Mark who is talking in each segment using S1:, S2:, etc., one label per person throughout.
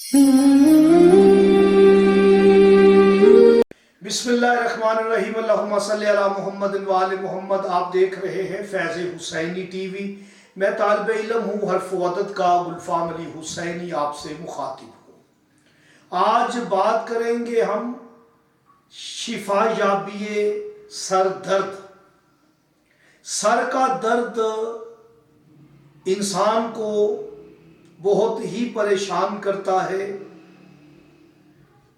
S1: बिस्मिल्लाहिर्रहमानिर्रहीम अल्लाहुम्मा सल्ली अला मुहम्मद व आले मोहम्मद। आप देख रहे हैं फैज़ हुसैनी टीवी। मैं तालिब इल्म हूँ हर्फ वदद का गुलफाम अली हुसैनी आपसे मुखातिब हूँ। आज बात करेंगे हम शिफा याबिए सर दर्द। सर का दर्द इंसान को बहुत ही परेशान करता है।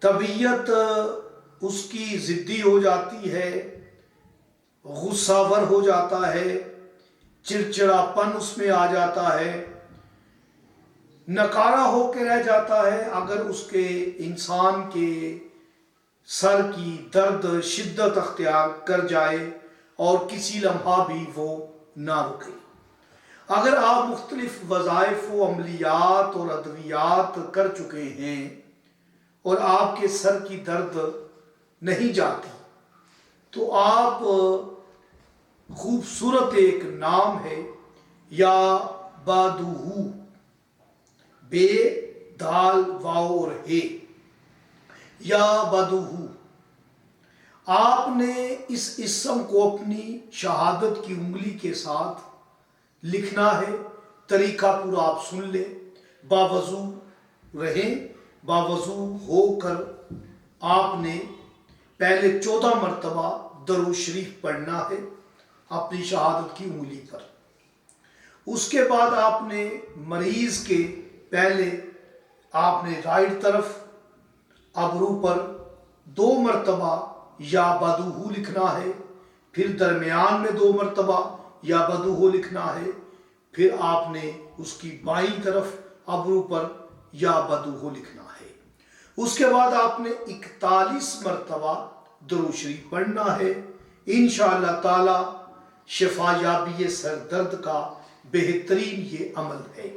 S1: तबीयत उसकी ज़िद्दी हो जाती है, गुस्सावर हो जाता है, चिड़चिड़ापन उसमें आ जाता है, नकारा होकर रह जाता है अगर उसके इंसान के सर की दर्द शिद्दत अख्तियार कर जाए और किसी लम्हा भी वो ना रुके। अगर आप मुख्तलिफ वज़ाइफ व अमलियात और अद्वियात कर चुके हैं और आपके सर की दर्द नहीं जाती, तो आप खूबसूरत एक नाम है या बादूहू, बे दाल वाव और हे, या बादूहू। आपने इस इस्म को अपनी शहादत की उंगली के साथ लिखना है। तरीका पूरा आप सुन ले। बावजू रहें, बावजू होकर आपने पहले 14 मरतबा दरूद शरीफ पढ़ना है अपनी शहादत की उंगली पर। उसके बाद आपने मरीज के पहले आपने राइट तरफ अबरू पर 2 मरतबा या बदूहू लिखना है, फिर दरमियान में 2 मरतबा या बदूहू लिखना है, फिर आपने उसकी बाईं तरफ अबरू पर या बदूहू लिखना है। उसके बाद आपने 41 मरतबा दुरूद शरीफ पढ़ना है। इंशाअल्लाह ताला शिफा याबी सर दर्द का बेहतरीन ये अमल है।